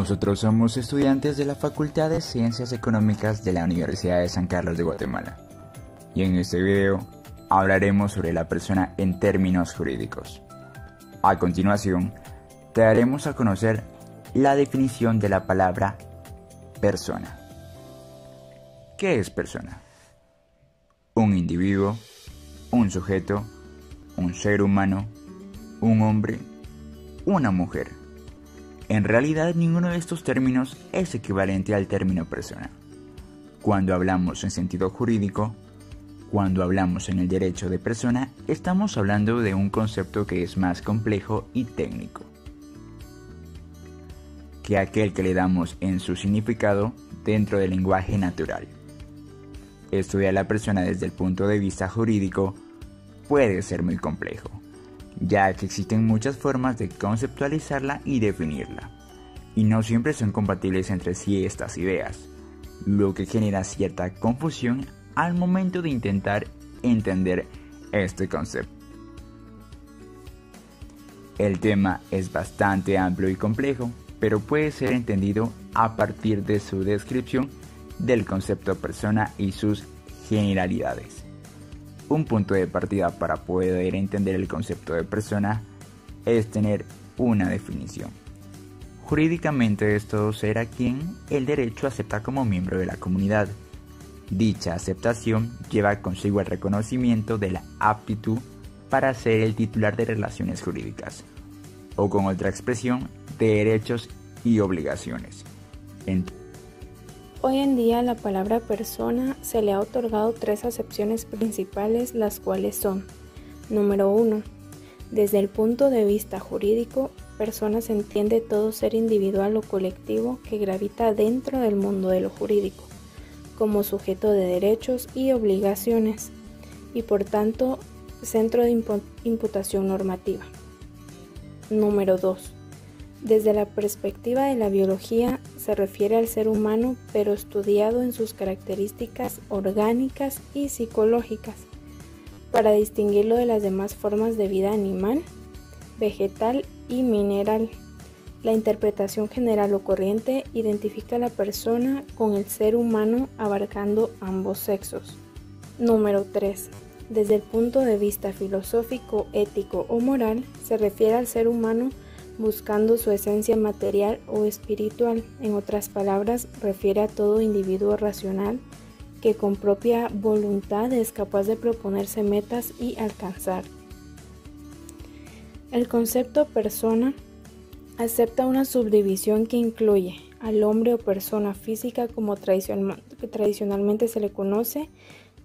Nosotros somos estudiantes de la Facultad de Ciencias Económicas de la Universidad de San Carlos de Guatemala. Y en este video hablaremos sobre la persona en términos jurídicos. A continuación, te daremos a conocer la definición de la palabra persona. ¿Qué es persona? Un individuo, un sujeto, un ser humano, un hombre, una mujer. En realidad, ninguno de estos términos es equivalente al término persona. Cuando hablamos en sentido jurídico, cuando hablamos en el derecho de persona, estamos hablando de un concepto que es más complejo y técnico que aquel que le damos en su significado dentro del lenguaje natural. Estudiar la persona desde el punto de vista jurídico puede ser muy complejo, ya que existen muchas formas de conceptualizarla y definirla, y no siempre son compatibles entre sí estas ideas, lo que genera cierta confusión al momento de intentar entender este concepto. El tema es bastante amplio y complejo, pero puede ser entendido a partir de su descripción del concepto persona y sus generalidades. Un punto de partida para poder entender el concepto de persona es tener una definición. Jurídicamente es todo ser a quien el derecho acepta como miembro de la comunidad. Dicha aceptación lleva consigo el reconocimiento de la aptitud para ser el titular de relaciones jurídicas, o con otra expresión, de derechos y obligaciones. Hoy en día la palabra persona se le ha otorgado tres acepciones principales, las cuales son: número 1. Desde el punto de vista jurídico, persona se entiende todo ser individual o colectivo que gravita dentro del mundo de lo jurídico, como sujeto de derechos y obligaciones, y por tanto centro de imputación normativa. Número 2. Desde la perspectiva de la biología, se refiere al ser humano, pero estudiado en sus características orgánicas y psicológicas, para distinguirlo de las demás formas de vida animal, vegetal y mineral. La interpretación general o corriente identifica a la persona con el ser humano, abarcando ambos sexos. Número 3. Desde el punto de vista filosófico, ético o moral, se refiere al ser humano buscando su esencia material o espiritual. En otras palabras, refiere a todo individuo racional que con propia voluntad es capaz de proponerse metas y alcanzar. El concepto persona acepta una subdivisión que incluye al hombre o persona física, como tradicionalmente se le conoce,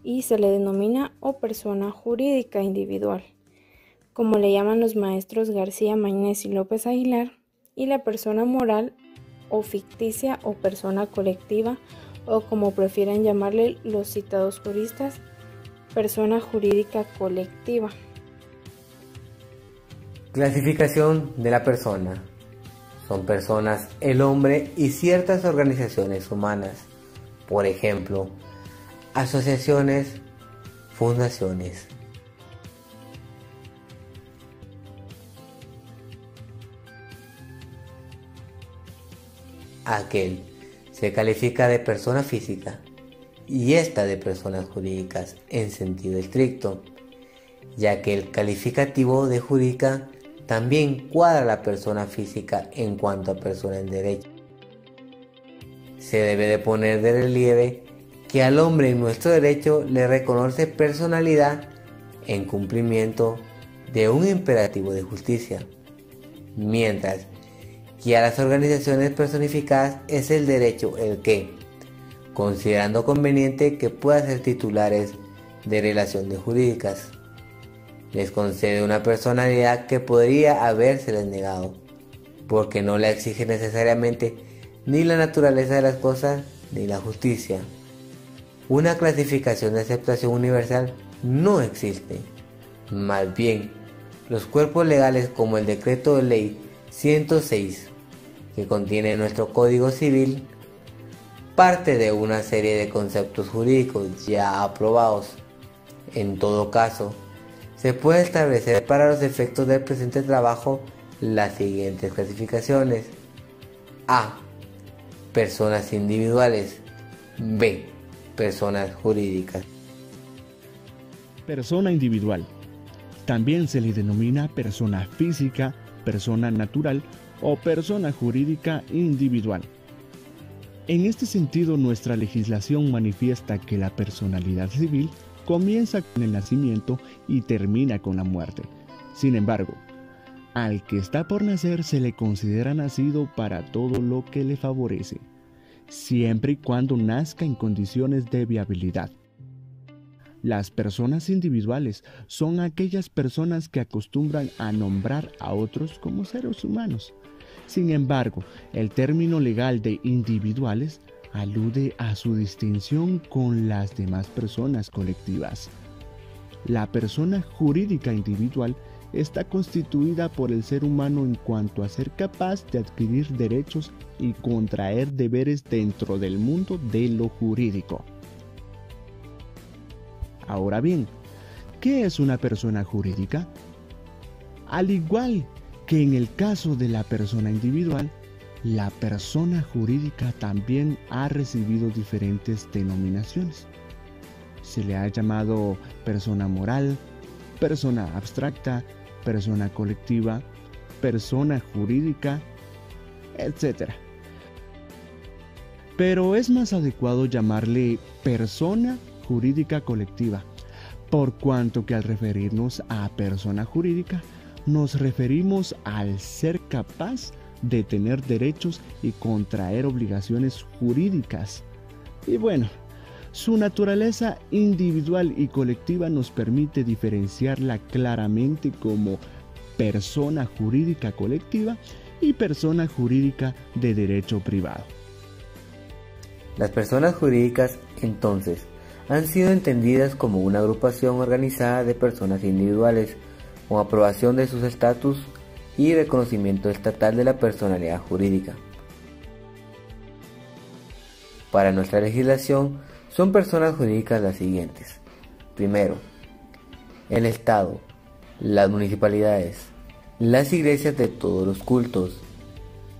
y se le denomina, o persona jurídica individual, como le llaman los maestros García Maynés y López Aguilar, y la persona moral o ficticia o persona colectiva, o como prefieren llamarle los citados juristas, persona jurídica colectiva. Clasificación de la persona. Son personas, el hombre y ciertas organizaciones humanas, por ejemplo, asociaciones, fundaciones. Aquel se califica de persona física y esta de personas jurídicas en sentido estricto, ya que el calificativo de jurídica también cuadra a la persona física en cuanto a persona en derecho. Se debe de poner de relieve que al hombre en nuestro derecho le reconoce personalidad en cumplimiento de un imperativo de justicia, mientras que a las organizaciones personificadas es el derecho el que, considerando conveniente que puedan ser titulares de relaciones jurídicas, les concede una personalidad que podría habérseles negado, porque no la exige necesariamente ni la naturaleza de las cosas ni la justicia. Una clasificación de aceptación universal no existe. Más bien, los cuerpos legales como el Decreto de Ley 106, que contiene nuestro Código Civil, parte de una serie de conceptos jurídicos ya aprobados. En todo caso, se puede establecer para los efectos del presente trabajo las siguientes clasificaciones. A. personas individuales. B. Personas jurídicas. Persona individual. También se le denomina persona física, persona natural o persona jurídica individual. En este sentido, nuestra legislación manifiesta que la personalidad civil comienza con el nacimiento y termina con la muerte. Sin embargo, al que está por nacer se le considera nacido para todo lo que le favorece, siempre y cuando nazca en condiciones de viabilidad. Las personas individuales son aquellas personas que acostumbran a nombrar a otros como seres humanos. Sin embargo, el término legal de individuales alude a su distinción con las demás personas colectivas. La persona jurídica individual está constituida por el ser humano en cuanto a ser capaz de adquirir derechos y contraer deberes dentro del mundo de lo jurídico. Ahora bien, ¿qué es una persona jurídica? Al igual que en el caso de la persona individual, la persona jurídica también ha recibido diferentes denominaciones. Se le ha llamado persona moral, persona abstracta, persona colectiva, persona jurídica, etc. Pero es más adecuado llamarle persona jurídica colectiva, por cuanto que al referirnos a persona jurídica, nos referimos al ser capaz de tener derechos y contraer obligaciones jurídicas. Y bueno, su naturaleza individual y colectiva nos permite diferenciarla claramente como persona jurídica colectiva y persona jurídica de derecho privado. Las personas jurídicas, entonces, han sido entendidas como una agrupación organizada de personas individuales con aprobación de sus estatus y reconocimiento estatal de la personalidad jurídica. Para nuestra legislación, son personas jurídicas las siguientes. Primero, el Estado, las municipalidades, las iglesias de todos los cultos,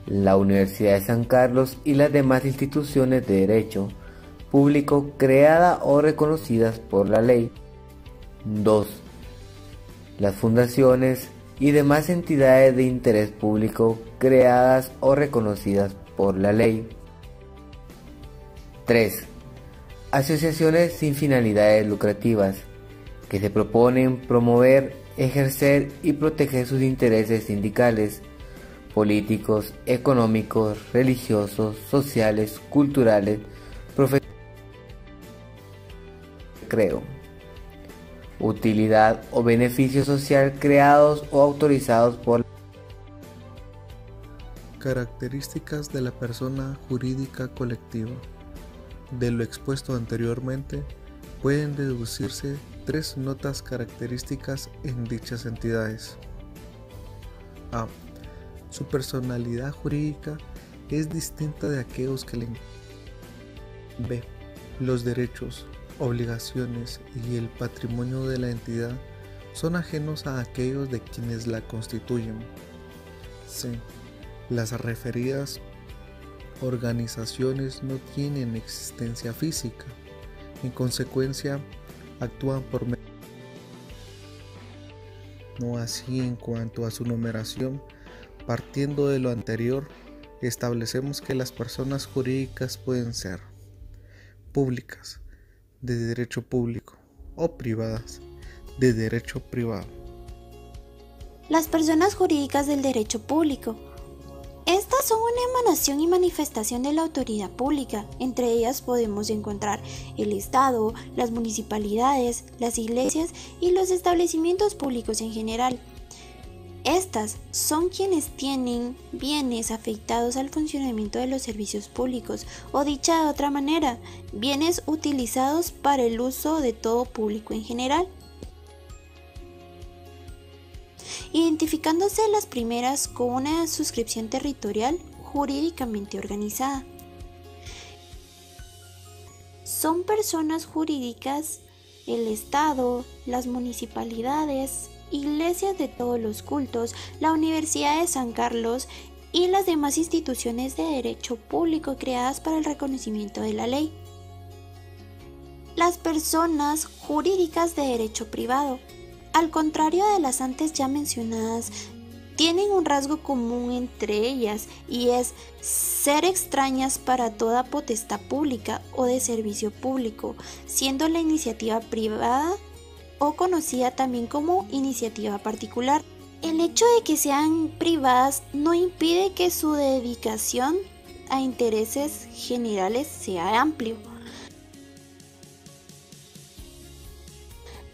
la Universidad de San Carlos y las demás instituciones de derecho público creadas o reconocidas por la ley. 2. Las fundaciones y demás entidades de interés público creadas o reconocidas por la ley. 3. Asociaciones sin finalidades lucrativas que se proponen promover, ejercer y proteger sus intereses sindicales, políticos, económicos, religiosos, sociales, culturales, profesionales, creo, utilidad o beneficio social creados o autorizados por. Características de la persona jurídica colectiva. De lo expuesto anteriormente, pueden deducirse 3 notas características en dichas entidades. A. Su personalidad jurídica es distinta de aquellos que le. B. Los derechos, obligaciones y el patrimonio de la entidad son ajenos a aquellos de quienes la constituyen. C. Las referidas organizaciones no tienen existencia física, en consecuencia actúan por medio. No así en cuanto a su numeración. Partiendo de lo anterior, establecemos que las personas jurídicas pueden ser públicas, de derecho público, o privadas, de derecho privado. Las personas jurídicas del derecho público. Estas son una emanación y manifestación de la autoridad pública. Entre ellas podemos encontrar el Estado, las municipalidades, las iglesias y los establecimientos públicos en general. Estas son quienes tienen bienes afectados al funcionamiento de los servicios públicos, o dicha de otra manera, bienes utilizados para el uso de todo público en general. Identificándose las primeras con una suscripción territorial jurídicamente organizada. Son personas jurídicas el Estado, las municipalidades, iglesias de todos los cultos, la Universidad de San Carlos y las demás instituciones de derecho público creadas para el reconocimiento de la ley. Las personas jurídicas de derecho privado, al contrario de las antes ya mencionadas, tienen un rasgo común entre ellas y es ser extrañas para toda potestad pública o de servicio público, siendo la iniciativa privada o conocida también como iniciativa particular. El hecho de que sean privadas no impide que su dedicación a intereses generales sea amplio.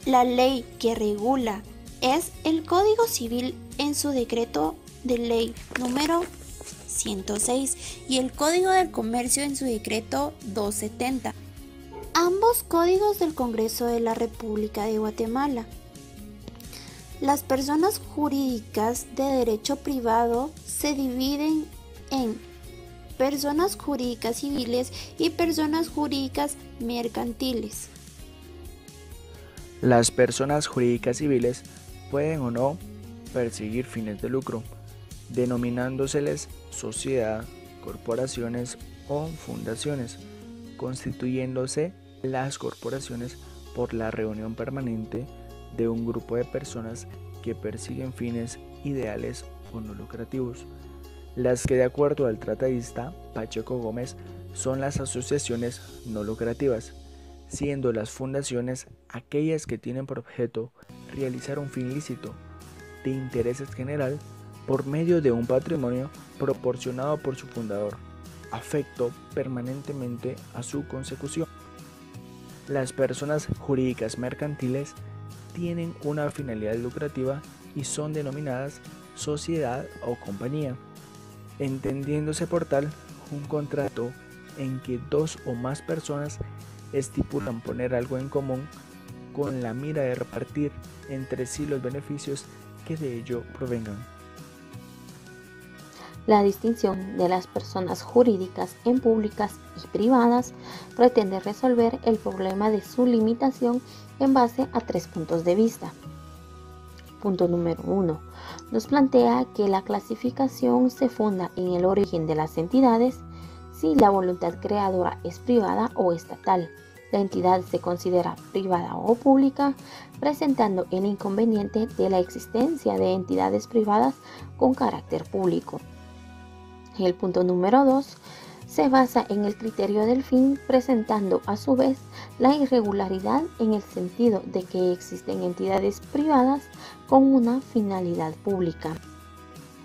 La ley que regula es el Código Civil en su decreto de ley número 106 y el Código del Comercio en su decreto 270, ambos códigos del Congreso de la República de Guatemala. Las personas jurídicas de derecho privado se dividen en personas jurídicas civiles y personas jurídicas mercantiles. Las personas jurídicas civiles pueden o no perseguir fines de lucro, denominándose sociedad, corporaciones o fundaciones, constituyéndose las corporaciones por la reunión permanente de un grupo de personas que persiguen fines ideales o no lucrativos. Las que, de acuerdo al tratadista Pacheco Gómez, son las asociaciones no lucrativas, siendo las fundaciones aquellas que tienen por objeto realizar un fin lícito de interés general por medio de un patrimonio proporcionado por su fundador, afecto permanentemente a su consecución. Las personas jurídicas mercantiles tienen una finalidad lucrativa y son denominadas sociedad o compañía, entendiéndose por tal un contrato en que dos o más personas estipulan poner algo en común con la mira de repartir entre sí los beneficios que de ello provengan. La distinción de las personas jurídicas en públicas y privadas pretende resolver el problema de su limitación en base a 3 puntos de vista. Punto número 1. Nos plantea que la clasificación se funda en el origen de las entidades, si la voluntad creadora es privada o estatal. La entidad se considera privada o pública, presentando el inconveniente de la existencia de entidades privadas con carácter público. El punto número 2 se basa en el criterio del fin, presentando a su vez la irregularidad en el sentido de que existen entidades privadas con una finalidad pública.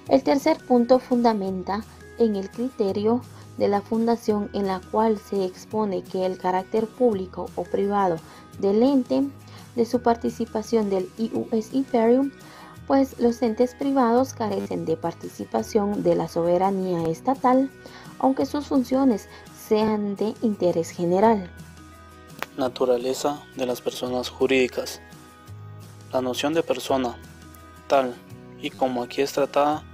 El tercer punto fundamenta en el criterio de la fundación, en la cual se expone que el carácter público o privado del ente, de su participación del ius imperium, pues los entes privados carecen de participación de la soberanía estatal, aunque sus funciones sean de interés general. Naturaleza de las personas jurídicas. La noción de persona, tal y como aquí es tratada,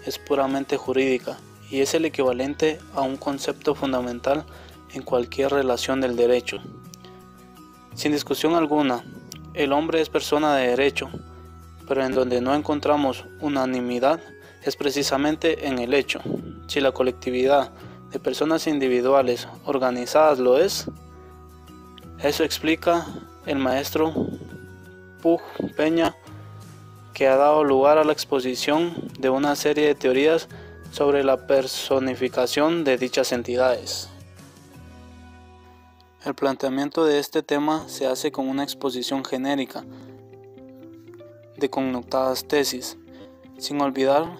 es puramente jurídica y es el equivalente a un concepto fundamental en cualquier relación del derecho. Sin discusión alguna, el hombre es persona de derecho, pero en donde no encontramos unanimidad es precisamente en el hecho. Si la colectividad de personas individuales organizadas lo es, eso explica el maestro Puj Peña, que ha dado lugar a la exposición de una serie de teorías sobre la personificación de dichas entidades. El planteamiento de este tema se hace con una exposición genérica de connotadas tesis, sin olvidar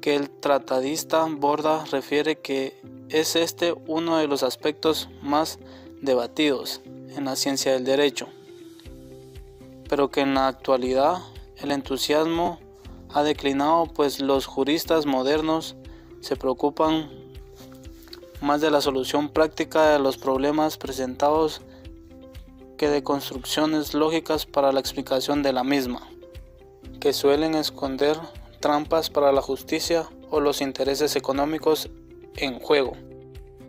que el tratadista Borda refiere que es este uno de los aspectos más debatidos en la ciencia del derecho, pero que en la actualidad el entusiasmo ha declinado, pues los juristas modernos se preocupan más de la solución práctica de los problemas presentados que de construcciones lógicas para la explicación de la misma, que suelen esconder trampas para la justicia o los intereses económicos en juego.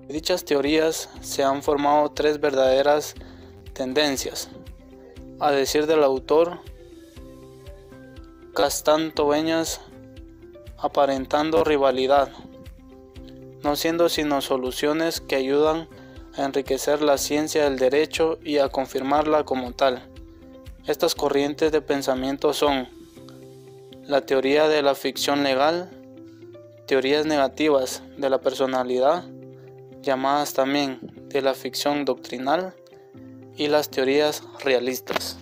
De dichas teorías se han formado 3 verdaderas tendencias, a decir del autor Castan Tobeñas, aparentando rivalidad no siendo sino soluciones que ayudan a enriquecer la ciencia del derecho y a confirmarla como tal. Estas corrientes de pensamiento son la teoría de la ficción legal, teorías negativas de la personalidad, llamadas también de la ficción doctrinal, y las teorías realistas.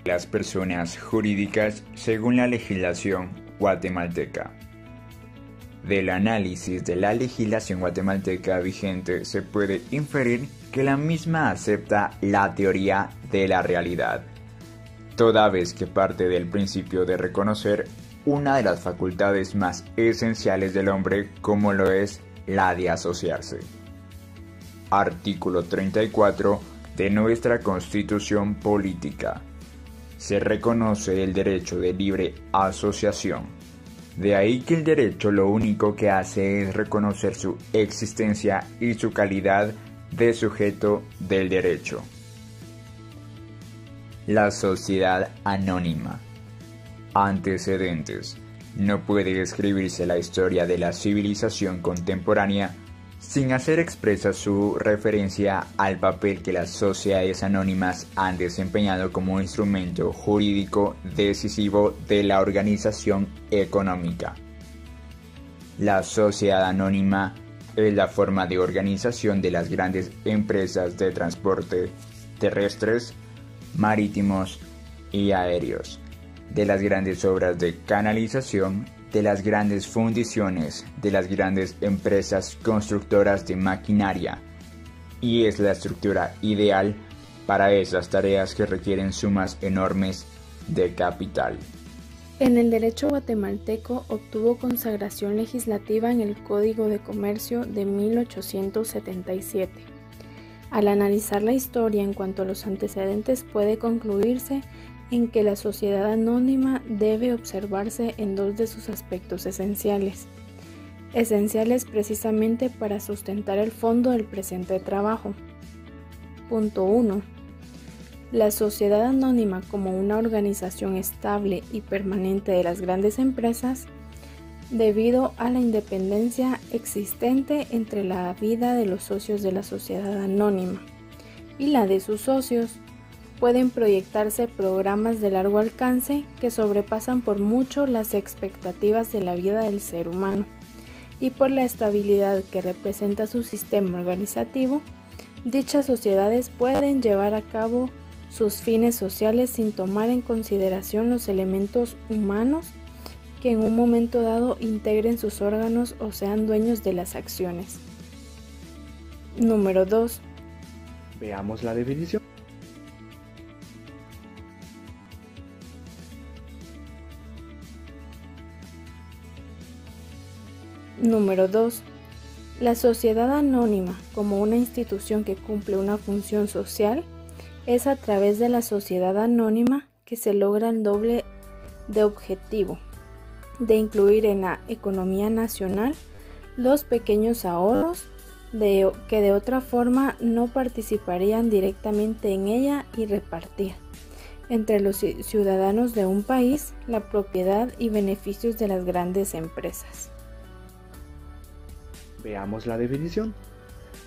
Las personas jurídicas según la legislación guatemalteca. Del análisis de la legislación guatemalteca vigente se puede inferir que la misma acepta la teoría de la realidad, toda vez que parte del principio de reconocer una de las facultades más esenciales del hombre, como lo es la de asociarse. Artículo 34 de nuestra Constitución Política. Se reconoce el derecho de libre asociación. De ahí que el derecho lo único que hace es reconocer su existencia y su calidad de sujeto del derecho. La sociedad anónima. Antecedentes. No puede escribirse la historia de la civilización contemporánea sin hacer expresa su referencia al papel que las sociedades anónimas han desempeñado como instrumento jurídico decisivo de la organización económica. La sociedad anónima es la forma de organización de las grandes empresas de transporte terrestres, marítimos y aéreos, de las grandes obras de canalización, de las grandes fundiciones, de las grandes empresas constructoras de maquinaria, y es la estructura ideal para esas tareas que requieren sumas enormes de capital. En el derecho guatemalteco obtuvo consagración legislativa en el Código de Comercio de 1877. Al analizar la historia en cuanto a los antecedentes, puede concluirse en que la sociedad anónima debe observarse en dos de sus aspectos esenciales precisamente para sustentar el fondo del presente trabajo. Punto 1. La sociedad anónima como una organización estable y permanente de las grandes empresas, debido a la independencia existente entre la vida de los socios de la sociedad anónima y la de sus socios, pueden proyectarse programas de largo alcance que sobrepasan por mucho las expectativas de la vida del ser humano, y por la estabilidad que representa su sistema organizativo, dichas sociedades pueden llevar a cabo sus fines sociales sin tomar en consideración los elementos humanos que en un momento dado integren sus órganos o sean dueños de las acciones. Número 2. Veamos la definición. Número 2. La sociedad anónima, como una institución que cumple una función social, es a través de la sociedad anónima que se logra el doble de objetivo de incluir en la economía nacional los pequeños ahorros que de otra forma no participarían directamente en ella y repartir entre los ciudadanos de un país la propiedad y beneficios de las grandes empresas. Veamos la definición.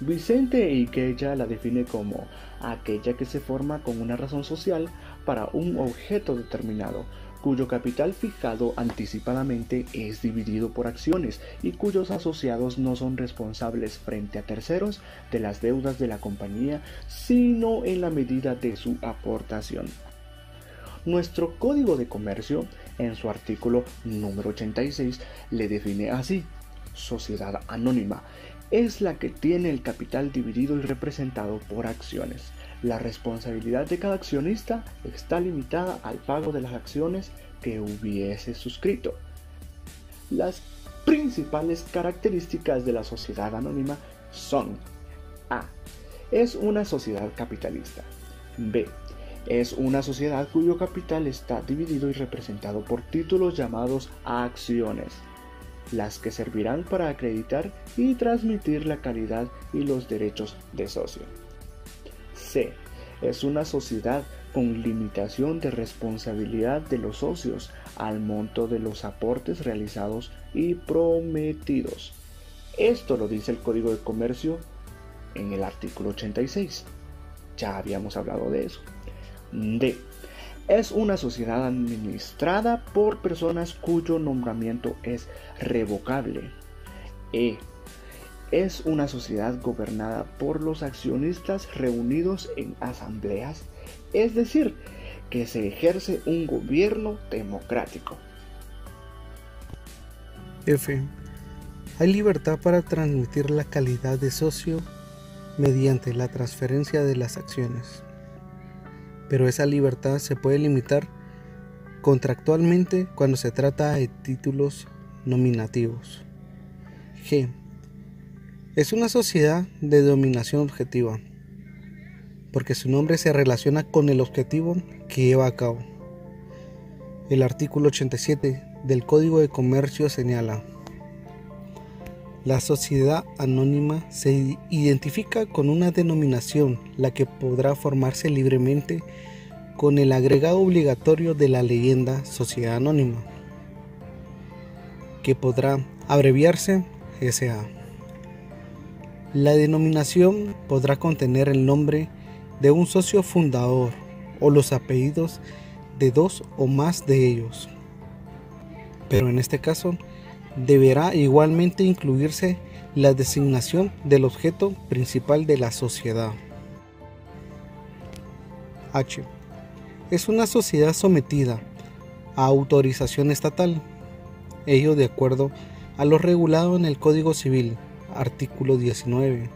Vicente Iquella la define como aquella que se forma con una razón social para un objeto determinado, cuyo capital fijado anticipadamente es dividido por acciones y cuyos asociados no son responsables frente a terceros de las deudas de la compañía, sino en la medida de su aportación. Nuestro Código de Comercio, en su artículo número 86, le define así: sociedad anónima es la que tiene el capital dividido y representado por acciones. La responsabilidad de cada accionista está limitada al pago de las acciones que hubiese suscrito. Las principales características de la sociedad anónima son: A. Es una sociedad capitalista. B. Es una sociedad cuyo capital está dividido y representado por títulos llamados acciones, las que servirán para acreditar y transmitir la calidad y los derechos de socio. C. Es una sociedad con limitación de responsabilidad de los socios al monto de los aportes realizados y prometidos. Esto lo dice el Código de Comercio en el artículo 86. Ya habíamos hablado de eso. D. Es una sociedad administrada por personas cuyo nombramiento es revocable. E. Es una sociedad gobernada por los accionistas reunidos en asambleas, es decir, que se ejerce un gobierno democrático. F. Hay libertad para transmitir la calidad de socio mediante la transferencia de las acciones, pero esa libertad se puede limitar contractualmente cuando se trata de títulos nominativos. G. Es una sociedad de dominación objetiva, porque su nombre se relaciona con el objetivo que lleva a cabo. El artículo 87 del Código de Comercio señala: la sociedad anónima se identifica con una denominación, la que podrá formarse libremente con el agregado obligatorio de la leyenda sociedad anónima, que podrá abreviarse SA. La denominación podrá contener el nombre de un socio fundador o los apellidos de dos o más de ellos, pero en este caso deberá igualmente incluirse la designación del objeto principal de la sociedad. H. Es una sociedad sometida a autorización estatal, ello de acuerdo a lo regulado en el Código Civil, artículo 19.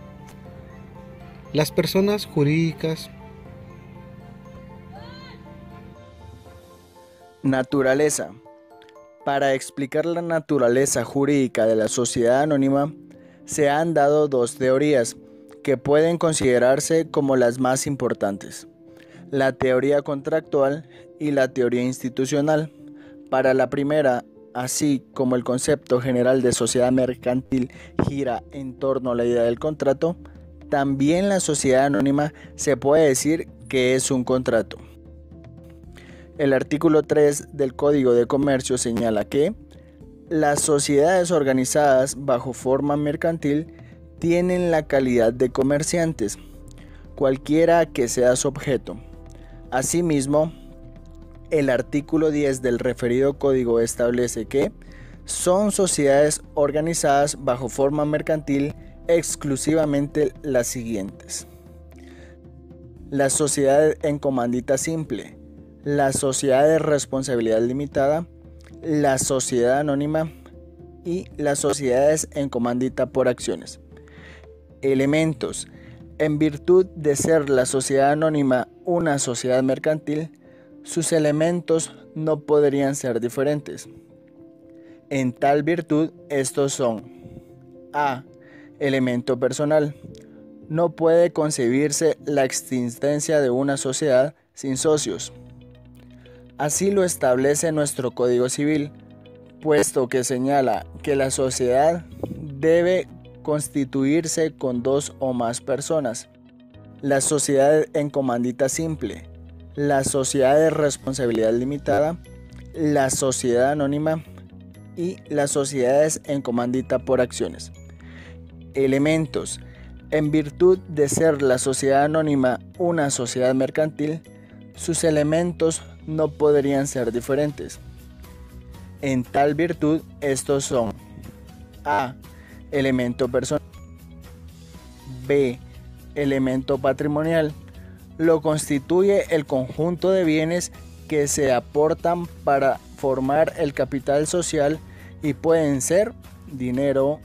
Las personas jurídicas. Naturaleza. Para explicar la naturaleza jurídica de la sociedad anónima, se han dado dos teorías que pueden considerarse como las más importantes: la teoría contractual y la teoría institucional. Para la primera, así como el concepto general de sociedad mercantil gira en torno a la idea del contrato, también la sociedad anónima se puede decir que es un contrato. El artículo 3 del Código de Comercio señala que las sociedades organizadas bajo forma mercantil tienen la calidad de comerciantes, cualquiera que sea su objeto. Asimismo, el artículo 10 del referido código establece que son sociedades organizadas bajo forma mercantil exclusivamente las siguientes: la sociedad en comandita simple, la sociedad de responsabilidad limitada, la sociedad anónima y las sociedades en comandita por acciones. Elementos. En virtud de ser la sociedad anónima una sociedad mercantil, sus elementos no podrían ser diferentes. En tal virtud, estos son: A. Elemento personal. No puede concebirse la existencia de una sociedad sin socios. Así lo establece nuestro Código Civil, puesto que señala que la sociedad debe constituirse con dos o más personas: la sociedad en comandita simple, la sociedad de responsabilidad limitada, la sociedad anónima y las sociedades en comandita por acciones. Elementos. En virtud de ser la sociedad anónima una sociedad mercantil, sus elementos no podrían ser diferentes. En tal virtud, estos son: A. Elemento personal. B. Elemento patrimonial. Lo constituye el conjunto de bienes que se aportan para formar el capital social y pueden ser dinero,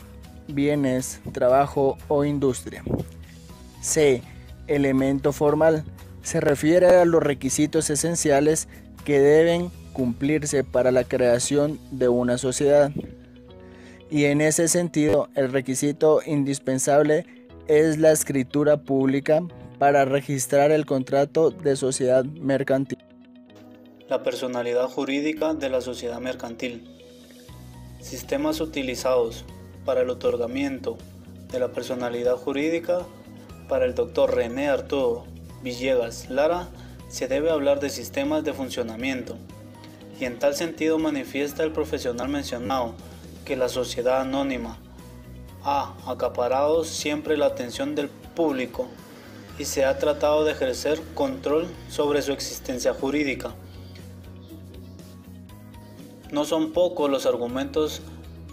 bienes, trabajo o industria. C. Elemento formal. Se refiere a los requisitos esenciales que deben cumplirse para la creación de una sociedad. Y en ese sentido, el requisito indispensable es la escritura pública para registrar el contrato de sociedad mercantil. La personalidad jurídica de la sociedad mercantil. Sistemas utilizados para el otorgamiento de la personalidad jurídica para el Dr. René Arturo Villegas Lara se debe hablar de sistemas de funcionamiento, y en tal sentido manifiesta el profesional mencionado que la sociedad anónima ha acaparado siempre la atención del público y se ha tratado de ejercer control sobre su existencia jurídica. No son pocos los argumentos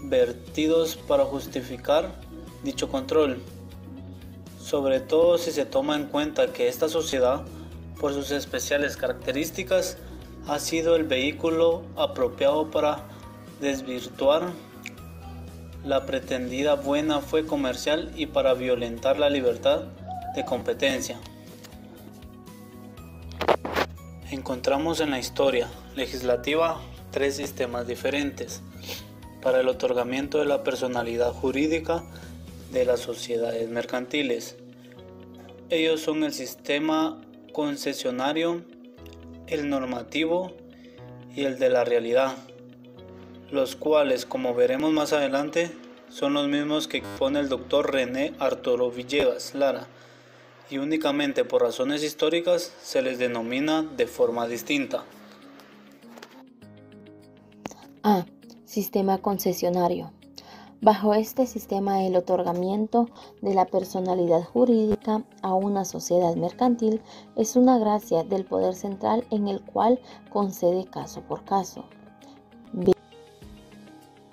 vertidos para justificar dicho control, sobre todo si se toma en cuenta que esta sociedad, por sus especiales características, ha sido el vehículo apropiado para desvirtuar la pretendida buena fe comercial y para violentar la libertad de competencia. Encontramos en la historia legislativa 3 sistemas diferentes para el otorgamiento de la personalidad jurídica de las sociedades mercantiles. Ellos son el sistema concesionario, el normativo y el de la realidad, los cuales, como veremos más adelante, son los mismos que expone el doctor René Arturo Villegas Lara, y únicamente por razones históricas se les denomina de forma distinta. A. Sistema concesionario. Bajo este sistema, el otorgamiento de la personalidad jurídica a una sociedad mercantil es una gracia del poder central en el cual concede caso por caso.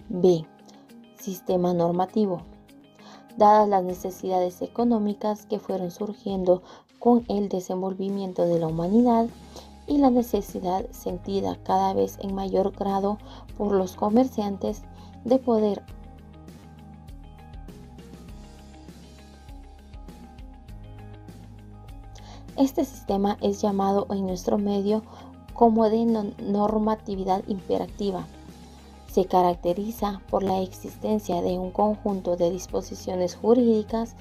B. Sistema normativo. Dadas las necesidades económicas que fueron surgiendo con el desenvolvimiento de la humanidad y la necesidad sentida cada vez en mayor grado por los comerciantes de poder este sistema es llamado en nuestro medio como de normatividad imperativa. Se caracteriza por la existencia de un conjunto de disposiciones jurídicas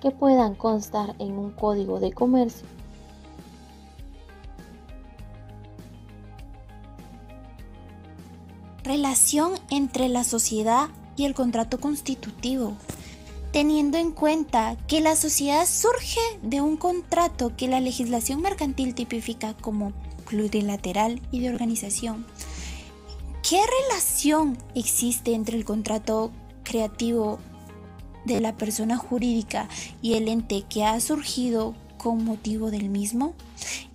que puedan constar en un código de comercio. Relación entre la sociedad y el contrato constitutivo. Teniendo en cuenta que la sociedad surge de un contrato que la legislación mercantil tipifica como plurilateral y de organización, ¿qué relación existe entre el contrato creativo de la persona jurídica y el ente que ha surgido con motivo del mismo?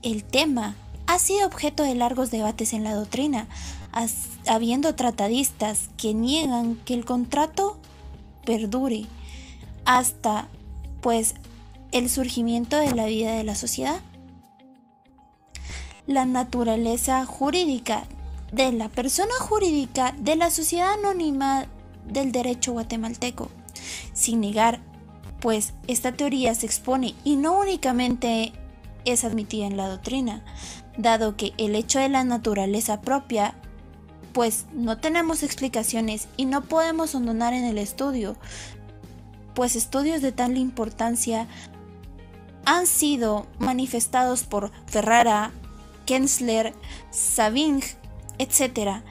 El tema ha sido objeto de largos debates en la doctrina, habiendo tratadistas que niegan que el contrato perdure hasta el surgimiento de la vida de la sociedad. La naturaleza jurídica de la persona jurídica de la sociedad anónima del derecho guatemalteco. Sin negar, esta teoría se expone y no únicamente es admitida en la doctrina, dado que el hecho de la naturaleza propia, no tenemos explicaciones y no podemos abandonar en el estudio, estudios de tal importancia han sido manifestados por Ferrara, Kensler, Saving, etc.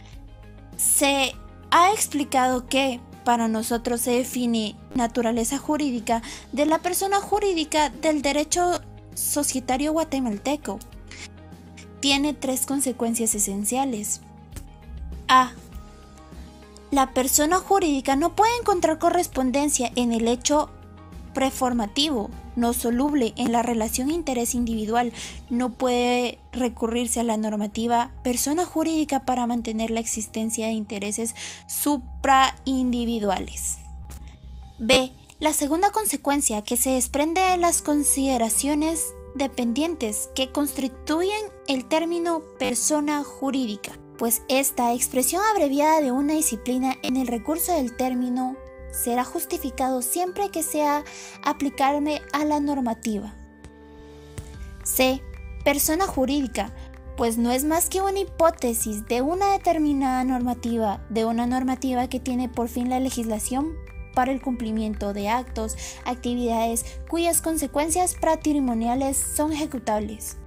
Se ha explicado que para nosotros se define naturaleza jurídica de la persona jurídica del derecho societario guatemalteco. Tiene 3 consecuencias esenciales. A. La persona jurídica no puede encontrar correspondencia en el hecho preformativo, no soluble en la relación interés individual, no puede recurrirse a la normativa persona jurídica para mantener la existencia de intereses supraindividuales. B. La segunda consecuencia, que se desprende de las consideraciones dependientes que constituyen el término persona jurídica, esta expresión abreviada de una disciplina en el recurso del término será justificado siempre que sea aplicable a la normativa. C. Persona jurídica, no es más que una hipótesis de una determinada normativa, de una normativa que tiene por fin la legislación para el cumplimiento de actos, actividades cuyas consecuencias patrimoniales son ejecutables.